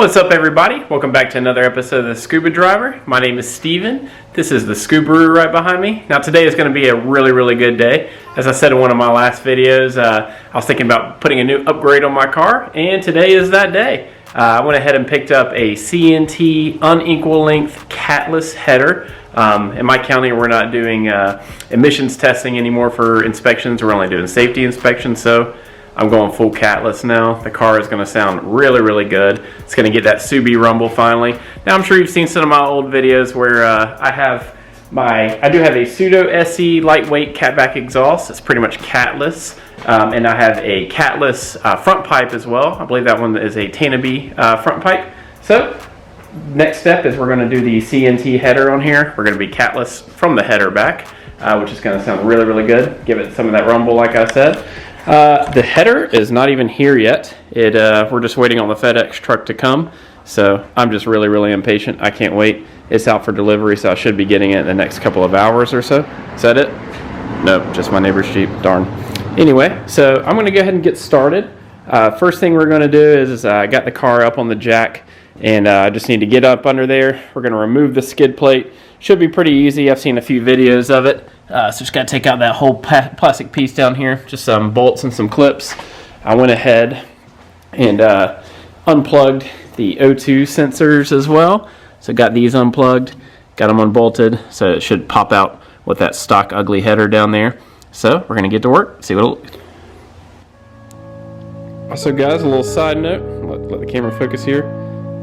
What's up, everybody? Welcome back to another episode of The Scuba Driver. My name is Steven. This is the Scuba right behind me. Now today is going to be a really good day. As I said in one of my last videos, I was thinking about putting a new upgrade on my car, and today is that day. I went ahead and picked up a CNT unequal length Catless header. In my county, we're not doing emissions testing anymore for inspections. We're only doing safety inspections, so I'm going full Catless now. The car is going to sound really good. It's going to get that Subi rumble finally. Now I'm sure you've seen some of my old videos where I do have a pseudo SE lightweight catback exhaust. It's pretty much Catless, and I have a Catless front pipe as well. I believe that one is a Tanabe front pipe. So next step is we're going to do the CNT header on here. We're going to be Catless from the header back, which is going to sound really good. Give it some of that rumble, like I said. The header is not even here yet. We're just waiting on the FedEx truck to come. So I'm just really impatient. I can't wait. It's out for delivery, so I should be getting it in the next couple of hours or so. Is that it? Nope, just my neighbor's Jeep. Darn. Anyway, so I'm going to go ahead and get started. First thing we're going to do is I got the car up on the jack, and I just need to get up under there. We're going to remove the skid plate. Should be pretty easy. I've seen a few videos of it. So just got to take out that whole plastic piece down here, just some bolts and some clips. I went ahead and unplugged the O2 sensors as well. So got these unplugged, got them unbolted, so it should pop out with that stock ugly header down there. So we're gonna get to work, see what it'll... Also guys, a little side note, let the camera focus here.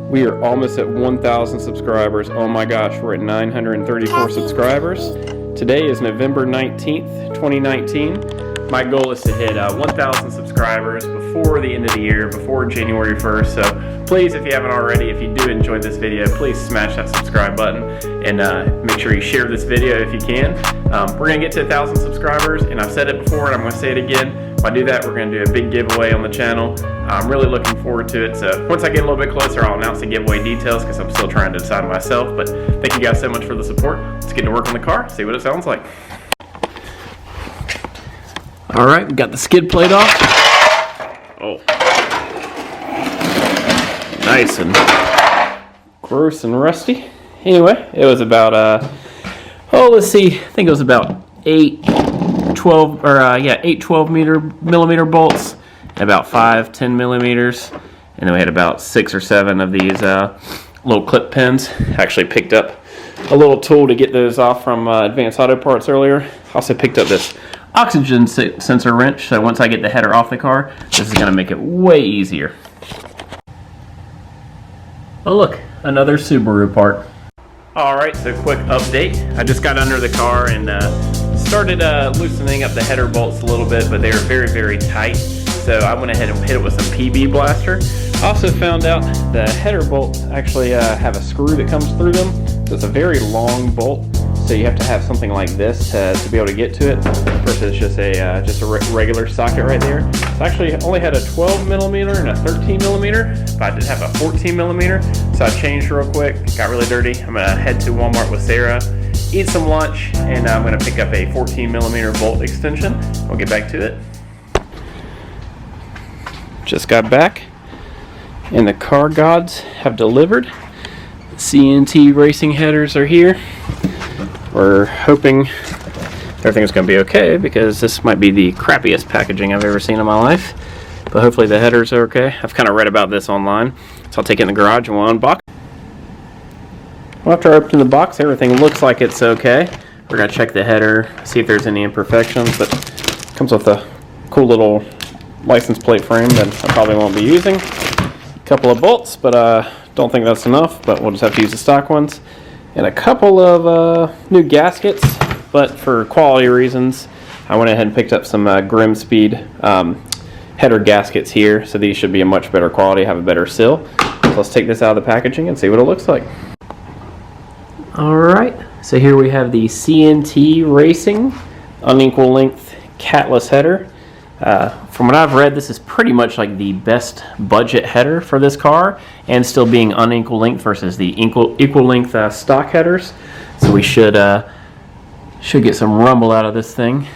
We are almost at 1,000 subscribers. Oh my gosh, we're at 934 subscribers. Today is November 19th, 2019. My goal is to hit 1,000 subscribers before the end of the year, before January 1st. So please, if you haven't already, if you do enjoy this video, please smash that subscribe button and make sure you share this video if you can. We're going to get to 1,000 subscribers, and I've said it before and I'm going to say it again. If I do that, we're going to do a big giveaway on the channel. I'm really looking forward to it. So once I get a little bit closer, I'll announce the giveaway details because I'm still trying to decide myself. But thank you guys so much for the support. Let's get to work on the car, see what it sounds like. All right, we got the skid plate off. Oh, nice and gross and rusty. Anyway, it was about let's see, I think it was about 8 12 millimeter bolts, and about 5 10 millimeters, and then we had about 6 or 7 of these little clip pins. Actually picked up a little tool to get those off from Advanced Auto Parts earlier. Also picked up this oxygen sensor wrench, so once I get the header off the car, this is going to make it way easier. Oh look, another Subaru part. Alright, so quick update. I just got under the car and started loosening up the header bolts a little bit, but they were very tight. So I went ahead and hit it with some PB Blaster. I also found out the header bolts actually have a screw that comes through them. So it's a very long bolt. So you have to have something like this to be able to get to it versus just a regular socket right there. So I actually only had a 12 millimeter and a 13 millimeter, but I did have a 14 millimeter. So I changed real quick, got really dirty. I'm gonna head to Walmart with Sarah, eat some lunch, and I'm gonna pick up a 14 millimeter bolt extension. We'll get back to it. Just got back, and the car gods have delivered. The CNT racing headers are here. We're hoping everything's going to be okay because this might be the crappiest packaging I've ever seen in my life. But hopefully the headers are okay. I've kind of read about this online, so I'll take it in the garage and we'll unbox. Well, after I open the box, everything looks like it's okay. We're going to check the header, see if there's any imperfections, but it comes with a cool little license plate frame that I probably won't be using. A couple of bolts, but don't think that's enough, but we'll just have to use the stock ones. And a couple of new gaskets, but for quality reasons, I went ahead and picked up some Grimspeed header gaskets here, so these should be a much better quality, have a better seal. So let's take this out of the packaging and see what it looks like. Alright, so here we have the CNT Racing unequal length Catless header. From what I've read, this is pretty much like the best budget header for this car, and still being unequal length versus the equal length stock headers. So we should get some rumble out of this thing.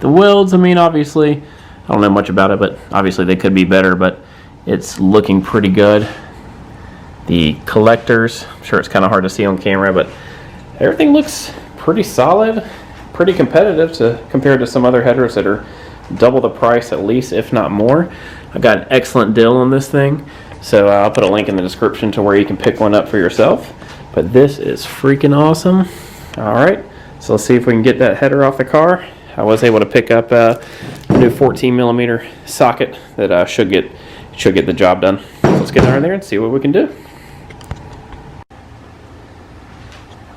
The welds, I mean, obviously, I don't know much about it, but obviously they could be better, but it's looking pretty good. the collectors. I'm sure it's kind of hard to see on camera, but everything looks pretty solid, pretty competitive compared to some other headers that are double the price at least, if not more. I got an excellent deal on this thing, so I'll put a link in the description to where you can pick one up for yourself. But this is freaking awesome. All right, so let's see if we can get that header off the car. I was able to pick up a new 14mm socket that should get the job done. So let's get under there and see what we can do.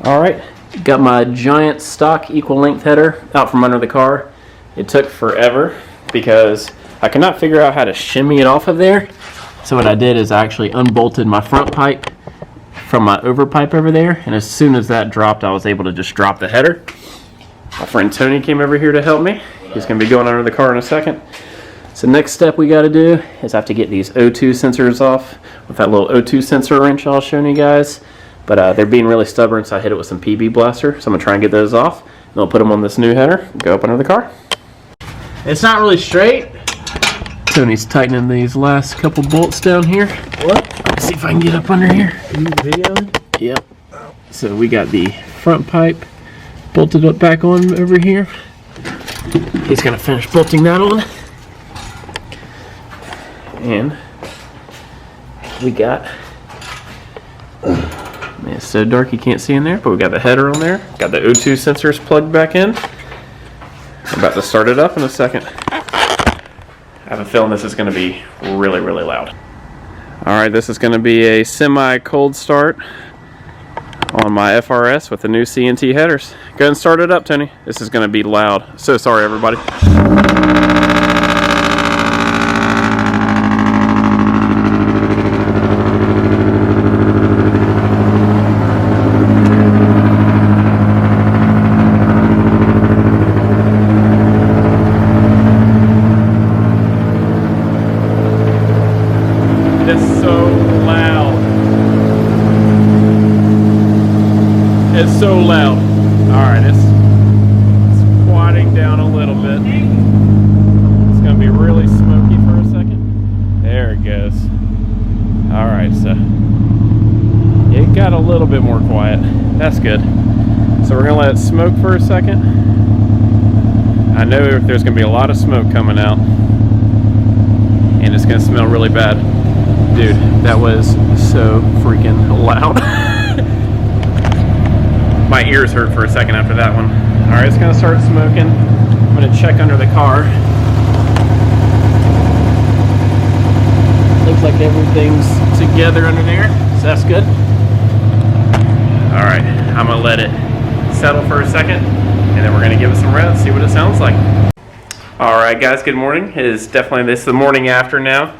All right, got my giant stock equal length header out from under the car. It took forever because I could not figure out how to shimmy it off of there. So what I did is I actually unbolted my front pipe from my over pipe over there, and as soon as that dropped, I was able to just drop the header. My friend Tony came over here to help me. He's going to be going under the car in a second. So next step we got to do is I have to get these O2 sensors off with that little O2 sensor wrench I was showing you guys. But they're being really stubborn, so I hit it with some PB blaster. So I'm going to try and get those off, and I'll put them on this new header and go up under the car. It's not really straight. Tony's tightening these last couple bolts down here. What? Let's see if I can get up under here. Are you videoing? Yep. So we got the front pipe bolted up back on over here. He's going to finish bolting that on. And we got, man, it's so dark you can't see in there, but we got the header on there. Got the O2 sensors plugged back in. I'm about to start it up in a second. I have a feeling this is going to be really, really loud. Alright, this is going to be a semi-cold start on my FRS with the new CNT headers. Go ahead and start it up, Tony. This is going to be loud. So sorry, everybody. It's so loud. It's so loud. Alright, it's quieting down a little bit. It's going to be really smoky for a second. There it goes. Alright, so it got a little bit more quiet. That's good. So we're going to let it smoke for a second. I know there's going to be a lot of smoke coming out, and it's going to smell really bad. Dude, that was so freaking loud. My ears hurt for a second after that one. Alright, it's going to start smoking. I'm going to check under the car. Looks like everything's together under there, so that's good. Alright, I'm going to let it settle for a second, and then we're going to give it some revs, see what it sounds like. Alright guys, good morning. It is definitely this the morning after now.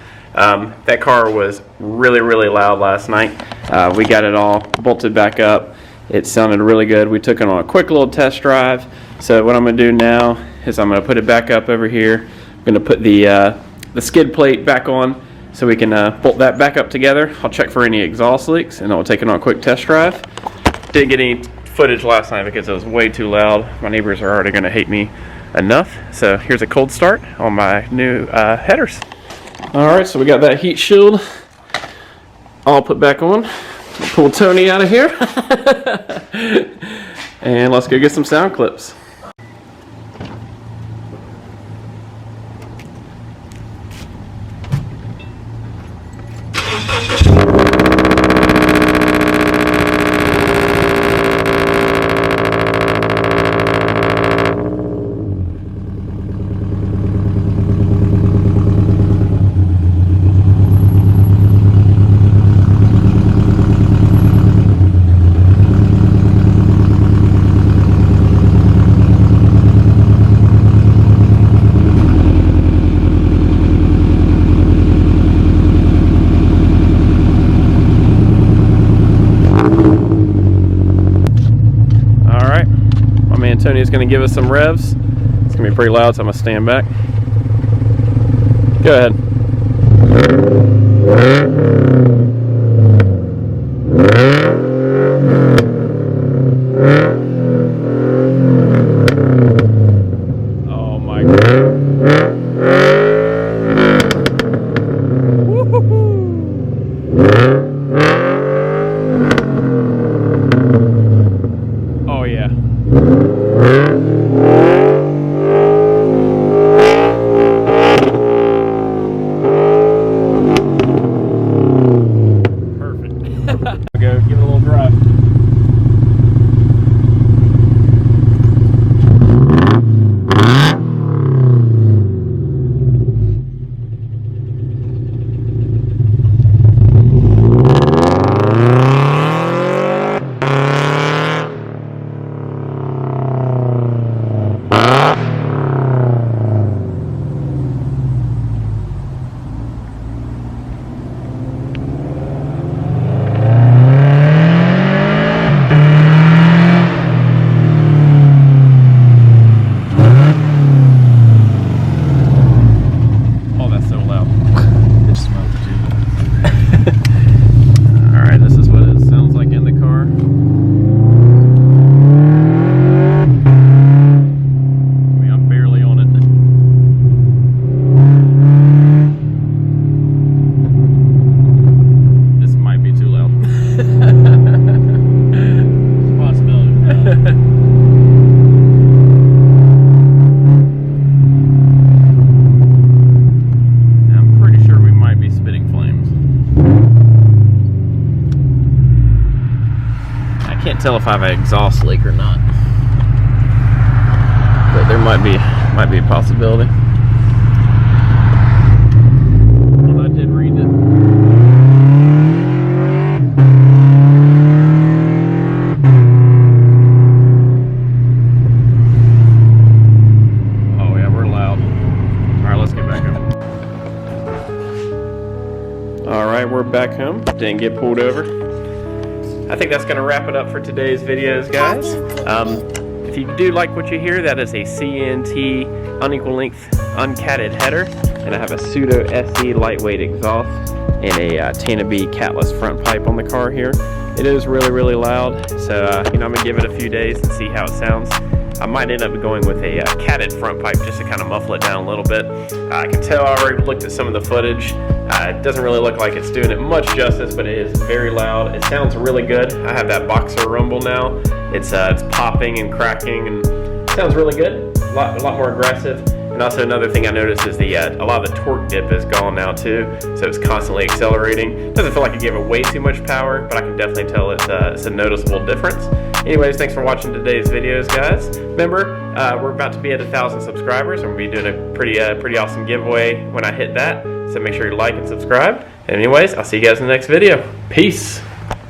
That car was really, really loud last night. We got it all bolted back up. It sounded really good. We took it on a quick little test drive. So what I'm going to do now is I'm going to put it back up over here. I'm going to put the skid plate back on so we can bolt that back up together. I'll check for any exhaust leaks, and I'll take it on a quick test drive. Didn't get any footage last night because it was way too loud. My neighbors are already going to hate me enough. So here's a cold start on my new headers. Alright, so we got that heat shield all put back on. Pull Tony out of here. And let's go get some sound clips. Tony's going to give us some revs. It's going to be pretty loud, so I'm going to stand back. Go ahead. Oh my God. Woo-hoo-hoo. Go give it a little drive. Can't tell if I have an exhaust leak or not, but there might be a possibility. Well, I did read it. Oh yeah, we're loud. All right, let's get back home. All right, we're back home. Didn't get pulled over. I think that's going to wrap it up for today's videos, guys. If you do like what you hear, that is a CNT unequal length uncatted header, and I have a pseudo SE lightweight exhaust and a Tana B Catless front pipe on the car here. It is really, really loud, so you know, I'm going to give it a few days and see how it sounds. I might end up going with a catted front pipe just to kind of muffle it down a little bit. I can tell I already looked at some of the footage. It doesn't really look like it's doing it much justice, but it is very loud. It sounds really good. I have that boxer rumble now. It's popping and cracking and sounds really good. A lot more aggressive. And also another thing I noticed is a lot of the torque dip is gone now too, so it's constantly accelerating. It doesn't feel like it gave it way too much power, but I can definitely tell it's a noticeable difference. Anyways, thanks for watching today's videos, guys. Remember, we're about to be at 1,000 subscribers, and we'll be doing a pretty awesome giveaway when I hit that. So make sure you like and subscribe. And anyways, I'll see you guys in the next video. Peace.